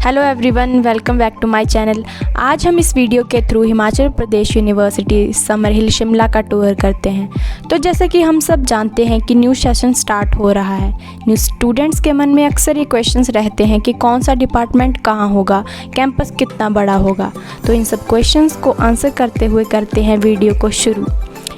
Hello everyone, welcome back to my channel. आज हम इस वीडियो के थ्रू हिमाचल प्रदेश यूनिवर्सिटी समर हिल शिमला का टूर करते हैं। तो जैसा कि हम सब जानते हैं कि न्यू सेशन स्टार्ट हो रहा है। न्यू स्टूडेंट्स के मन में अक्सर ये क्वेश्चंस रहते हैं कि कौन सा डिपार्टमेंट कहाँ होगा, कैंपस कितना बड़ा होगा। तो इन सब क्वेश्चंस को आंसर करते हुए करते हैं वीडियो को शुरू।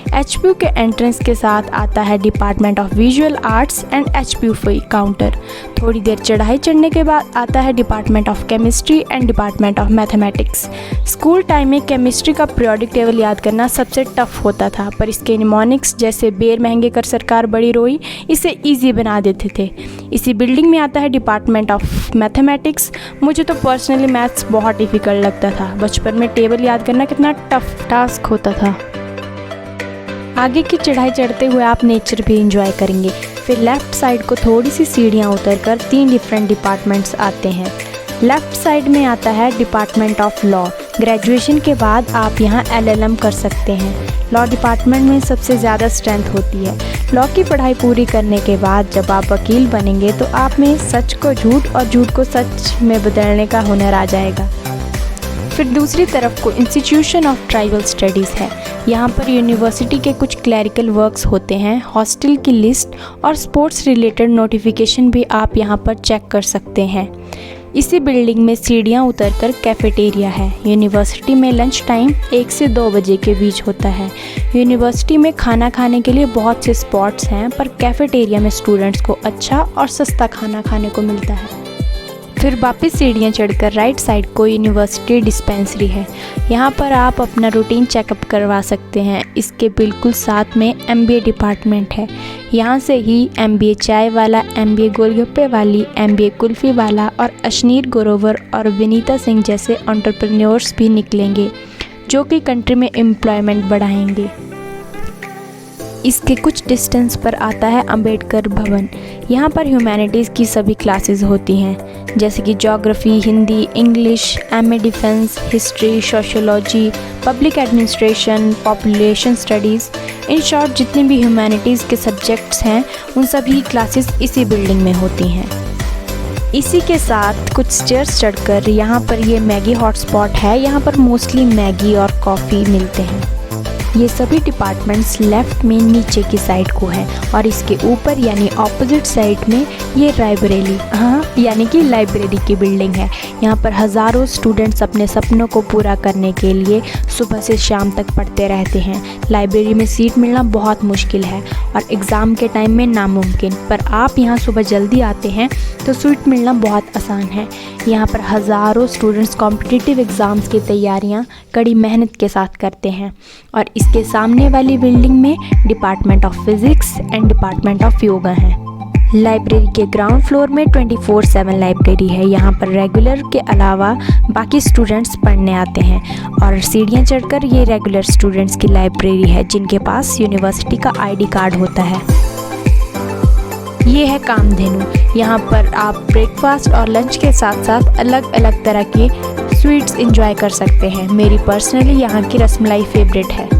HPU के एंट्रेंस के साथ आता है department of visual arts and HPU fee counter. थोड़ी देर चढ़ाई चढ़ने के बाद आता है department of chemistry and department of mathematics. School time में केमिस्ट्री का पीरियोडिक टेबल याद करना सबसे टफ होता था, पर इसके निमोनिक्स जैसे बेर महंगे कर सरकार बड़ी रोई इसे ईजी बना देते थे। इसी बिल्डिंग में आता है डिपार्टमेंट ऑफ मैथमेटिक्स। मुझे तो पर्सनली मैथ्स बहुत डिफ़िकल्ट लगता था। बचपन में टेबल याद करना कितना टफ टास्क होता था। आगे की चढ़ाई चढ़ते हुए आप नेचर भी इंजॉय करेंगे। फिर लेफ़्ट साइड को थोड़ी सी सीढ़ियाँ उतरकर 3 डिफरेंट डिपार्टमेंट्स आते हैं। लेफ़्ट साइड में आता है डिपार्टमेंट ऑफ लॉ। ग्रेजुएशन के बाद आप यहाँ LLM कर सकते हैं। लॉ डिपार्टमेंट में सबसे ज़्यादा स्ट्रेंथ होती है। लॉ की पढ़ाई पूरी करने के बाद जब आप वकील बनेंगे तो आप में सच को झूठ और झूठ को सच में बदलने का हुनर आ जाएगा। फिर दूसरी तरफ को इंस्टीट्यूशन ऑफ ट्राइबल स्टडीज़ है। यहाँ पर यूनिवर्सिटी के कुछ क्लैरिकल वर्क्स होते हैं, हॉस्टल की लिस्ट और स्पोर्ट्स रिलेटेड नोटिफिकेशन भी आप यहाँ पर चेक कर सकते हैं। इसी बिल्डिंग में सीढ़ियाँ उतरकर कैफेटेरिया है। यूनिवर्सिटी में लंच टाइम 1 से 2 बजे के बीच होता है। यूनिवर्सिटी में खाना खाने के लिए बहुत से स्पॉट्स हैं, पर कैफेटेरिया में स्टूडेंट्स को अच्छा और सस्ता खाना खाने को मिलता है। फिर वापस सीढ़ियाँ चढ़कर राइट साइड को यूनिवर्सिटी डिस्पेंसरी है। यहाँ पर आप अपना रूटीन चेकअप करवा सकते हैं। इसके बिल्कुल साथ में MBA डिपार्टमेंट है। यहाँ से ही MBA चाय वाला, MBA गोलगप्पे वाली, MBA कुल्फ़ी वाला और अशनीर ग्रोवर और विनीता सिंह जैसे एंटरप्रेन्योर्स भी निकलेंगे, जो कि कंट्री में एम्प्लॉयमेंट बढ़ाएंगे। इसके कुछ डिस्टेंस पर आता है अंबेडकर भवन। यहाँ पर ह्यूमैनिटीज़ की सभी क्लासेस होती हैं, जैसे कि geography, Hindi, English, MA defence, history, sociology, public administration, population studies. In short जितने भी ह्यूमैनिटीज़ के सब्जेक्ट्स हैं उन सभी क्लासेस इसी बिल्डिंग में होती हैं। इसी के साथ कुछ स्टेयर्स चढ़कर यहाँ पर ये मैगी हॉटस्पॉट है। यहाँ पर मोस्टली मैगी और कॉफ़ी मिलते हैं। ये सभी डिपार्टमेंट्स लेफ़्ट में नीचे की साइड को है और इसके ऊपर यानी ऑपोजिट साइड में ये यानी कि लाइब्रेरी की बिल्डिंग है। यहाँ पर हज़ारों स्टूडेंट्स अपने सपनों को पूरा करने के लिए सुबह से शाम तक पढ़ते रहते हैं। लाइब्रेरी में सीट मिलना बहुत मुश्किल है और एग्ज़ाम के टाइम में नामुमकिन, पर आप यहाँ सुबह जल्दी आते हैं तो सीट मिलना बहुत आसान है। यहाँ पर हज़ारों स्टूडेंट्स कॉम्पिटिटिव एग्ज़ाम्स की तैयारियाँ कड़ी मेहनत के साथ करते हैं। और इसके सामने वाली बिल्डिंग में department of physics and department of yoga है। लाइब्रेरी के ग्राउंड फ्लोर में 24/7 लाइब्रेरी है। यहाँ पर रेगुलर के अलावा बाकी स्टूडेंट्स पढ़ने आते हैं और सीढ़ियाँ चढ़कर ये रेगुलर स्टूडेंट्स की लाइब्रेरी है, जिनके पास यूनिवर्सिटी का ID कार्ड होता है। ये है कामधेनु। यहाँ पर आप ब्रेकफास्ट और लंच के साथ साथ अलग अलग तरह के स्वीट्स एंजॉय कर सकते हैं। मेरी पर्सनली यहाँ की रसमलाई फेवरेट है।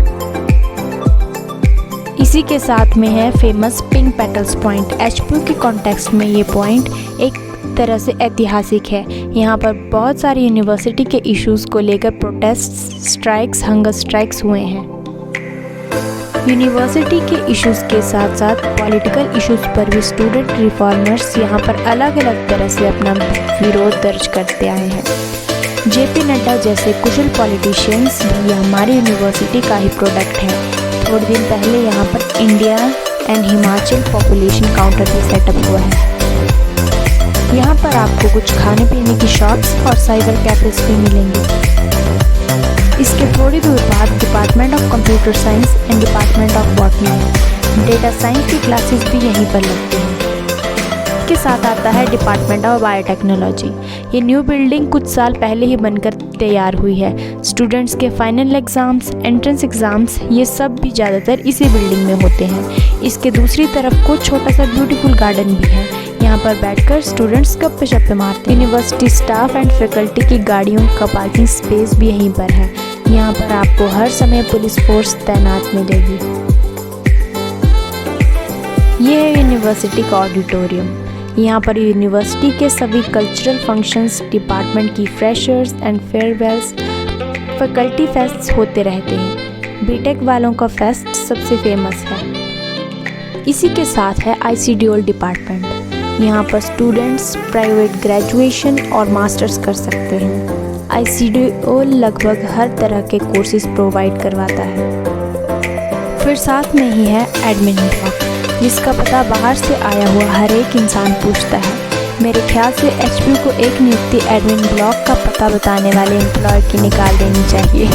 इसी के साथ में है famous pink petals point. HPU के कॉन्टेक्स्ट में ये पॉइंट एक तरह से ऐतिहासिक है। यहाँ पर बहुत सारी यूनिवर्सिटी के इश्यूज़ को लेकर प्रोटेस्ट, स्ट्राइक्स, हंगर स्ट्राइक्स हुए हैं। यूनिवर्सिटी के इश्यूज़ के साथ साथ पॉलिटिकल इश्यूज़ पर भी स्टूडेंट रिफॉर्मर्स यहाँ पर अलग अलग तरह से अपना विरोध दर्ज करते आए हैं। JP नड्डा जैसे कुशल पॉलिटिशियंस भी हमारी यूनिवर्सिटी का ही प्रोडक्ट है। थोड़े दिन पहले यहाँ पर India and Himachal population counter भी सेटअप हुआ है। यहाँ पर आपको कुछ खाने पीने की शॉप्स और साइबर कैफेज भी मिलेंगे। इसके थोड़ी दूर बाद department of computer science and department of botany है। डेटा साइंस की क्लासेस भी यहीं पर लगती हैं। के साथ आता है डिपार्टमेंट ऑफ बायोटेक्नोलॉजी। ये न्यू बिल्डिंग कुछ साल पहले ही बनकर तैयार हुई है। स्टूडेंट्स के फाइनल एग्ज़ाम्स, एंट्रेंस एग्ज़ाम्स ये सब भी ज़्यादातर इसी बिल्डिंग में होते हैं। इसके दूसरी तरफ को छोटा सा ब्यूटीफुल गार्डन भी है। यहाँ पर बैठकर स्टूडेंट्स गप्पे मारते हैं। यूनिवर्सिटी स्टाफ एंड फैकल्टी की गाड़ियों का पार्किंग स्पेस भी यहीं पर है। यहाँ पर आपको हर समय पुलिस फोर्स तैनात मिलेगी। ये है यूनिवर्सिटी का ऑडिटोरियम। यहाँ पर यूनिवर्सिटी के सभी कल्चरल फंक्शंस, डिपार्टमेंट की freshers and farewells, faculty fests होते रहते हैं। बीटेक वालों का फेस्ट सबसे फेमस है। इसी के साथ है ICDOL डिपार्टमेंट। यहाँ पर स्टूडेंट्स प्राइवेट ग्रेजुएशन और मास्टर्स कर सकते हैं। ICDOL लगभग हर तरह के कोर्सेज प्रोवाइड करवाता है। फिर साथ में ही है एडमिन ब्लॉक, जिसका पता बाहर से आया हुआ हर एक इंसान पूछता है। मेरे ख्याल से HPU को एक नियुक्ति एडमिन ब्लॉक का पता बताने वाले एम्प्लॉय की निकाल देनी चाहिए।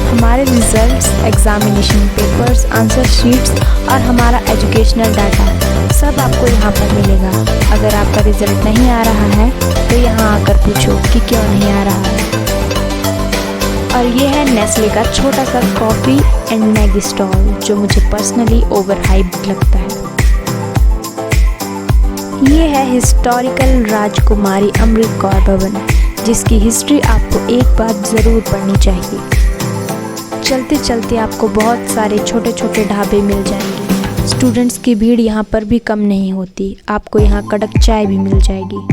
हमारे results, examination papers, answer sheets और हमारा एजुकेशनल डाटा सब आपको यहाँ पर मिलेगा। अगर आपका रिजल्ट नहीं आ रहा है तो यहाँ आकर पूछो कि क्यों नहीं आ रहा है। और ये है नेस्ले का छोटा सा कॉफ़ी एंड मैगी स्टॉल, जो मुझे पर्सनली ओवर हाइप्ड लगता है। ये है हिस्टोरिकल राजकुमारी अमृत कौर भवन, जिसकी हिस्ट्री आपको एक बार ज़रूर पढ़नी चाहिए। चलते चलते आपको बहुत सारे छोटे छोटे ढाबे मिल जाएंगे। स्टूडेंट्स की भीड़ यहाँ पर भी कम नहीं होती। आपको यहाँ कड़क चाय भी मिल जाएगी।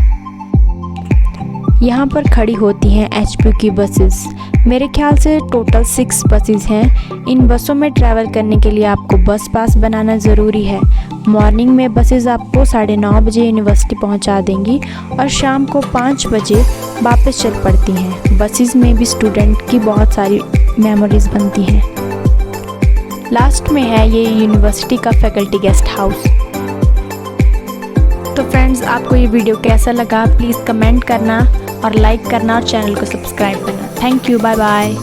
यहाँ पर खड़ी होती हैं HPU की बसेस। मेरे ख्याल से टोटल 6 बसेस हैं। इन बसों में ट्रैवल करने के लिए आपको बस पास बनाना ज़रूरी है। मॉर्निंग में बसेस आपको 9:30 बजे यूनिवर्सिटी पहुँचा देंगी और शाम को 5 बजे वापस चल पड़ती हैं। बसेस में भी स्टूडेंट की बहुत सारी मेमोरीज बनती हैं। लास्ट में है ये यूनिवर्सिटी का फैकल्टी गेस्ट हाउस। तो फ्रेंड्स, आपको ये वीडियो कैसा लगा प्लीज़ कमेंट करना और लाइक करना और चैनल को सब्सक्राइब करना। Thank you, bye bye.